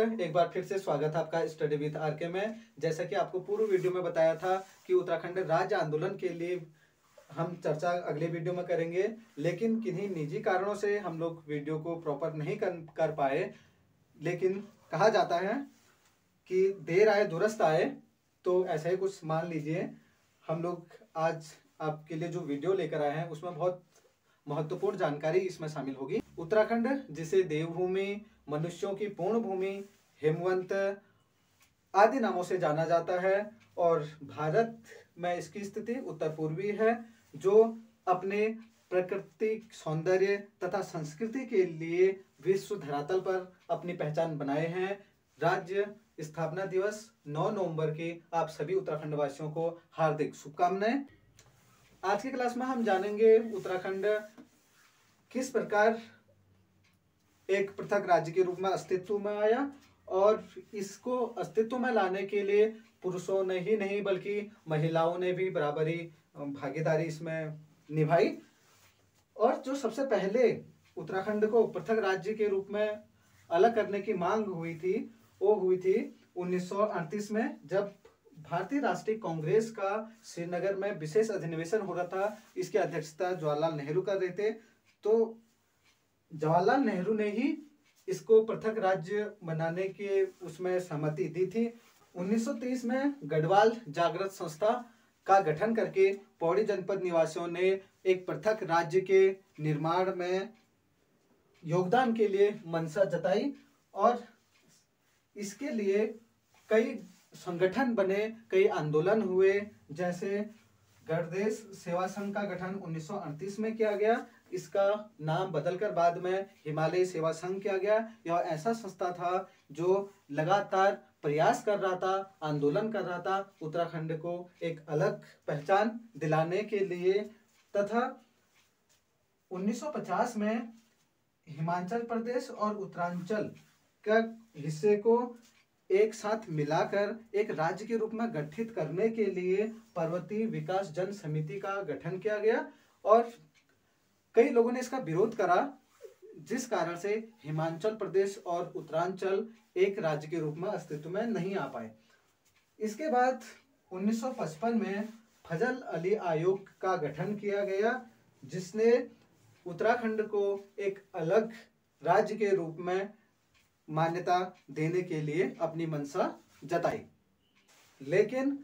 उत्तराखंड, एक बार फिर से स्वागत है आपका स्टडी विद आरके में। जैसा कि आपको पूर्व वीडियो में बताया था कि उत्तराखंड राज्य आंदोलन के लिए हम चर्चा अगले वीडियो में करेंगे, लेकिन किन्हीं निजी कारणों से हम लोग वीडियो को प्रॉपर नहीं कर पाए। लेकिन कहा जाता है कि देर आए दुरुस्त आए, तो ऐसा ही कुछ मान लीजिए। हम लोग आज आपके लिए जो वीडियो लेकर आए हैं उसमें बहुत महत्वपूर्ण जानकारी इसमें शामिल होगी। उत्तराखंड, जिसे देवभूमि, मनुष्यों की पूर्ण भूमि, हेमवंत आदि नामों से जाना जाता है, और भारत में इसकी स्थिति उत्तर पूर्वी है, जो अपने प्राकृतिक सौंदर्य तथा संस्कृति के लिए विश्व धरातल पर अपनी पहचान बनाए हैं। राज्य स्थापना दिवस 9 नवंबर की आप सभी उत्तराखंड वासियों को हार्दिक शुभकामनाएं। आज की क्लास में हम जानेंगे उत्तराखंड किस प्रकार एक पृथक राज्य के रूप में अस्तित्व में आया, और इसको अस्तित्व में लाने के लिए पुरुषों ने ही नहीं बल्कि महिलाओं ने भी बराबरी भागीदारी इसमें निभाई। और जो सबसे पहले उत्तराखंड को पृथक राज्य के रूप में अलग करने की मांग हुई थी, वो हुई थी 1938 में, जब भारतीय राष्ट्रीय कांग्रेस का श्रीनगर में विशेष अधिवेशन हो रहा था। इसकी अध्यक्षता जवाहरलाल नेहरू कर रहे थे। तो जवाहरलाल नेहरू ने ही इसको पृथक राज्य बनाने के उसमें सहमति दी थी। 1930 में गढ़वाल जागृत संस्था का गठन करके पौड़ी जनपद निवासियों ने एक पृथक राज्य के निर्माण में योगदान के लिए मंशा जताई, और इसके लिए कई संगठन बने, कई आंदोलन हुए। जैसे गणदेश सेवा संघ का गठन 1938 में किया गया। इसका नाम बदलकर बाद में हिमालय सेवा संघ किया गया। यह ऐसा संस्था था जो लगातार प्रयास कर रहा था, आंदोलन कर रहा था उत्तराखंड को एक अलग पहचान दिलाने के लिए। तथा 1950 में हिमाचल प्रदेश और उत्तरांचल का हिस्से को एक साथ मिलाकर एक राज्य के रूप में गठित करने के लिए पर्वतीय विकास जन समिति का गठन किया गया, और कई लोगों ने इसका विरोध करा, जिस कारण से हिमाचल प्रदेश और उत्तरांचल एक राज्य के रूप में अस्तित्व में नहीं आ पाए। इसके बाद 1955 में फजल अली आयोग का गठन किया गया, जिसने उत्तराखंड को एक अलग राज्य के रूप में मान्यता देने के लिए अपनी मंशा जताई। लेकिन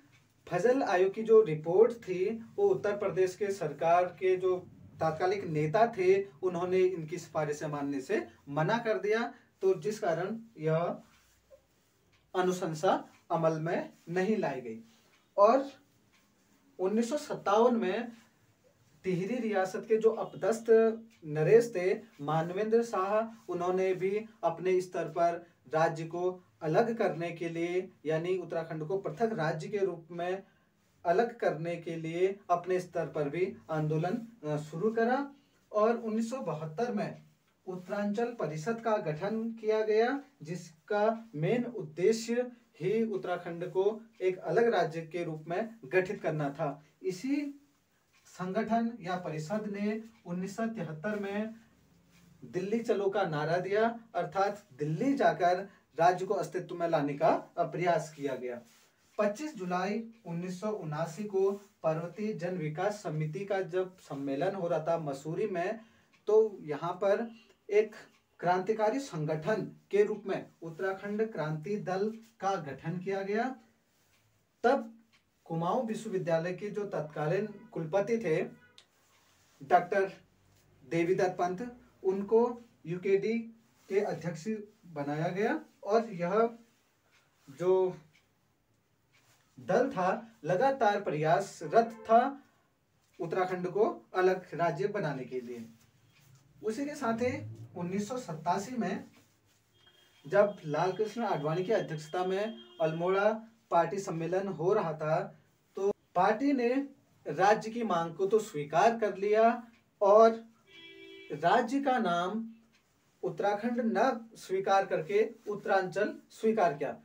फजल आयोग की जो रिपोर्ट थी, वो उत्तर प्रदेश के सरकार के जो तात्कालिक नेता थे, उन्होंने इनकी सिफारिशें मानने से मना कर दिया, तो जिस कारण यह अनुशंसा अमल में नहीं लाई गई। और 1957 में टिहरी रियासत के जो अपदस्थ नरेश थे, मानवेंद्र शाह, उन्होंने भी अपने स्तर पर राज्य को अलग करने के लिए, यानी उत्तराखंड को पृथक राज्य के रूप में अलग करने के लिए अपने स्तर पर भी आंदोलन शुरू करा। और 1972 में उत्तरांचल परिषद का गठन किया गया, जिसका मेन उद्देश्य ही उत्तराखंड को एक अलग राज्य के रूप में गठित करना था। इसी संगठन या परिषद ने 1973 में दिल्ली चलो का नारा दिया, अर्थात दिल्ली जाकर राज्य को अस्तित्व में लाने का प्रयास किया गया। 25 जुलाई 1979 को पर्वतीय जन विकास समिति का जब सम्मेलन हो रहा था मसूरी में, तो यहाँ पर एक क्रांतिकारी संगठन के रूप में उत्तराखंड क्रांति दल का गठन किया गया। तब कुमाऊं विश्वविद्यालय के जो तत्कालीन कुलपति थे डॉक्टर देवीदत्त पंत, उनको यूकेडी के अध्यक्ष बनाया गया, और यह जो दल था लगातार प्रयासरत था उत्तराखंड को अलग राज्य बनाने के लिए। उसी के साथ ही 1987 में जब लाल कृष्ण आडवाणी की अध्यक्षता में अल्मोड़ा पार्टी सम्मेलन हो रहा था, तो पार्टी ने राज्य की मांग को तो स्वीकार कर लिया, और राज्य का नाम उत्तराखंड न स्वीकार करके उत्तरांचल स्वीकार किया।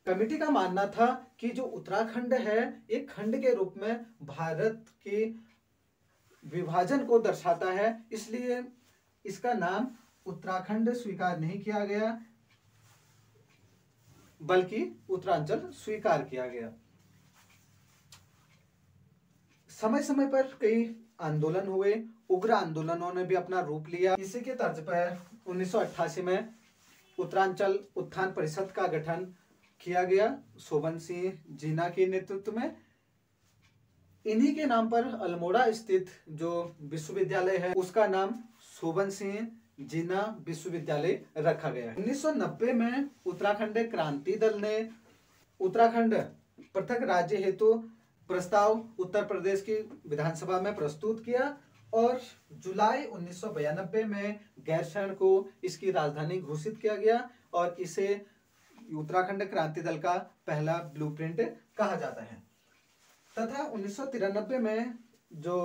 कमेटी का मानना था कि जो उत्तराखंड है, एक खंड के रूप में भारत के विभाजन को दर्शाता है, इसलिए इसका नाम उत्तराखंड स्वीकार नहीं किया गया। बल्कि उत्तरांचल स्वीकार किया गया। समय समय पर कई आंदोलन हुए, उग्र आंदोलनों ने भी अपना रूप लिया। इसी के तर्ज पर 1988 में उत्तरांचल उत्थान परिषद का गठन किया गया शोभन सिंह जीना के नेतृत्व में। इन्हीं के नाम पर अल्मोड़ा स्थित जो विश्वविद्यालय है उसका नाम शोभन सिंह जीना विश्वविद्यालय रखा गया। 1990 में उत्तराखंड क्रांति दल ने उत्तराखंड पृथक राज्य हेतु प्रस्ताव उत्तर प्रदेश की विधानसभा में प्रस्तुत किया और जुलाई 1992 में गैरसैंण को इसकी राजधानी घोषित किया गया और इसे उत्तराखंड क्रांति दल का पहला ब्लूप्रिंट कहा जाता है। तथा 1993 में जो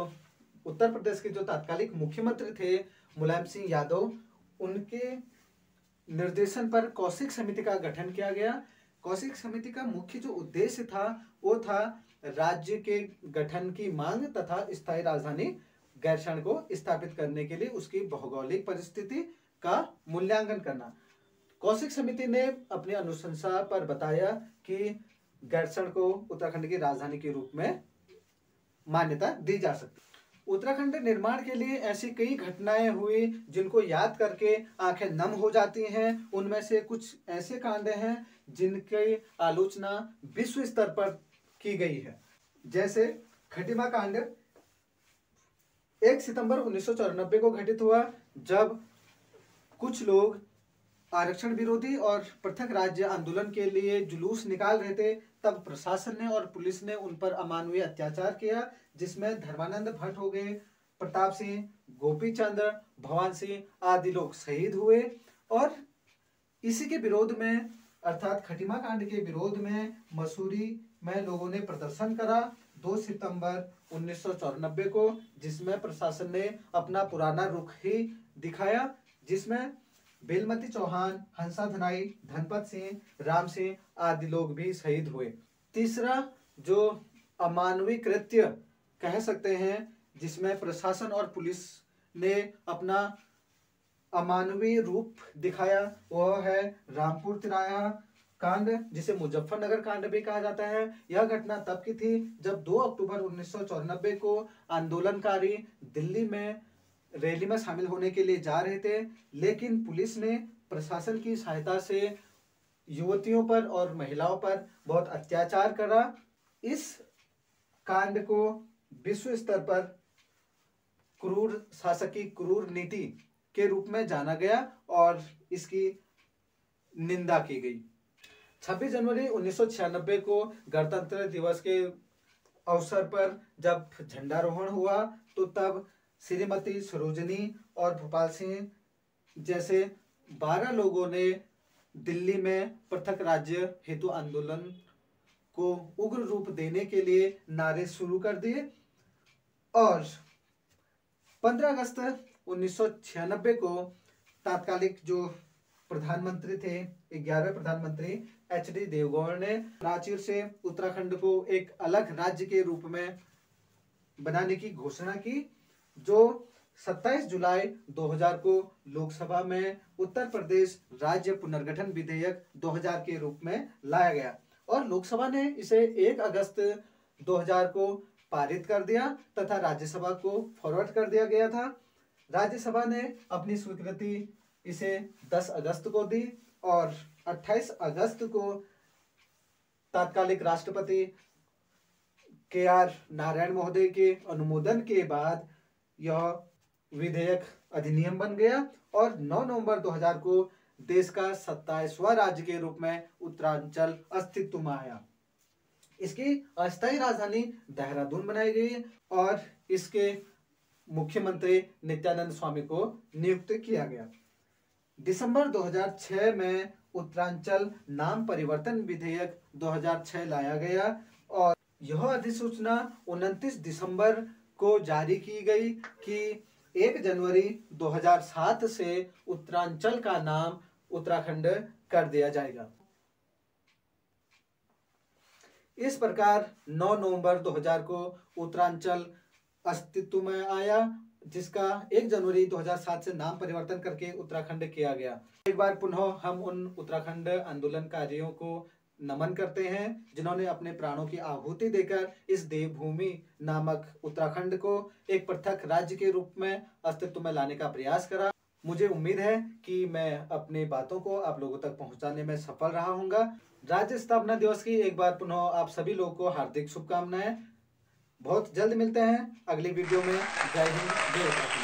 उत्तर प्रदेश के जो तात्कालिक मुख्यमंत्री थे मुलायम सिंह यादव, उनके निर्देशन पर कौशिक समिति का गठन किया गया। कौशिक समिति का मुख्य जो उद्देश्य था वो था राज्य के गठन की मांग तथा स्थायी राजधानी गैरसैंण को स्थापित करने के लिए उसकी भौगोलिक परिस्थिति का मूल्यांकन करना। कौशिक समिति ने अपनी अनुशंसा पर बताया कि गैरसैंण को उत्तराखंड की राजधानी के रूप में मान्यता दी जा सकती। उत्तराखंड निर्माण के लिए ऐसी कई घटनाएं हुई जिनको याद करके आंखें नम हो जाती हैं। उनमें से कुछ ऐसे कांड हैं जिनकी आलोचना विश्व स्तर पर की गई है। जैसे खटीमा कांड 1 सितंबर 1994 को घटित हुआ, जब कुछ लोग आरक्षण विरोधी और पृथक राज्य आंदोलन के लिए जुलूस निकाल रहे थे। तब प्रशासन ने और पुलिस ने उन पर अमानवीय अत्याचार किया, जिसमें धर्मानंद भट्ट हो गए, प्रताप सिंह, गोपी चंद्र, भवान सिंह आदि लोग शहीद हुए। और इसी के विरोध में अर्थात खटीमा कांड के विरोध में मसूरी में लोगों ने प्रदर्शन करा 2 सितंबर 1994 को, जिसमें प्रशासन ने अपना पुराना रुख ही दिखाया, जिसमें बेलमती चौहान, हंसा धनाई, धनपत सिंह, राम सिंह आदि लोग भी शहीद हुए। तीसरा जो अमानवीय कृत्य कह सकते हैं जिसमें प्रशासन और पुलिस ने अपना अमानवीय रूप दिखाया, वह है रामपुर तिराया कांड, जिसे मुजफ्फरनगर कांड भी कहा जाता है। यह घटना तब की थी जब 2 अक्टूबर 1994 को आंदोलनकारी दिल्ली में रैली में शामिल होने के लिए जा रहे थे, लेकिन पुलिस ने प्रशासन की सहायता से युवतियों पर और महिलाओं पर बहुत अत्याचार करा। इस कांड को विश्व स्तर पर क्रूर शासक की क्रूर नीति के रूप में जाना गया और इसकी निंदा की गई। 26 जनवरी 1996 को गणतंत्र दिवस के अवसर पर जब झंडारोहण हुआ तो तब श्रीमती सरोजनी और भोपाल सिंह जैसे 12 लोगों ने दिल्ली में पृथक राज्य हेतु आंदोलन को उग्र रूप देने के लिए नारे शुरू कर दिए। और 15 अगस्त 1996 को तात्कालिक जो प्रधानमंत्री थे, 11वें प्रधानमंत्री HD देवगौड़ ने प्राचीर से उत्तराखंड को एक अलग राज्य के रूप में बनाने की घोषणा की, जो 27 जुलाई 2000 को लोकसभा में उत्तर प्रदेश राज्य पुनर्गठन विधेयक 2000 के रूप में लाया गया और लोकसभा ने इसे 1 अगस्त 2000 को पारित कर दिया तथा राज्यसभा को फॉरवर्ड कर दिया गया था। राज्यसभा ने अपनी स्वीकृति इसे 10 अगस्त को दी और 28 अगस्त को तात्कालिक राष्ट्रपति KR नारायण महोदय के अनुमोदन के बाद यह विधेयक अधिनियम बन गया और 9 नवंबर 2000 को देश का 27वां राज्य के रूप में उत्तरांचल अस्तित्व में आया। इसकी अस्थायी राजधानी देहरादून बनाई गई और इसके मुख्यमंत्री नित्यानंद स्वामी को नियुक्त किया गया। दिसंबर 2006 में उत्तरांचल नाम परिवर्तन विधेयक 2006 लाया गया और यह अधिसूचना 29 दिसंबर को जारी की गई कि 1 जनवरी 2007 से उत्तरांचल का नाम उत्तराखंड कर दिया जाएगा। इस प्रकार 9 नवंबर 2000 को उत्तरांचल अस्तित्व में आया जिसका 1 जनवरी 2007 से नाम परिवर्तन करके उत्तराखंड किया गया। एक बार पुनः हम उन उत्तराखंड आंदोलनकारियों को नमन करते हैं जिन्होंने अपने प्राणों की आहुति देकर इस देवभूमि नामक उत्तराखंड को एक पृथक राज्य के रूप में अस्तित्व में लाने का प्रयास करा। मुझे उम्मीद है कि मैं अपनी बातों को आप लोगों तक पहुंचाने में सफल रहा हूंगा। राज्य स्थापना दिवस की एक बार पुनः आप सभी लोगों को हार्दिक शुभकामनाएं। बहुत जल्द मिलते हैं अगली वीडियो में। जय हिंद, जय उत्तराखंड।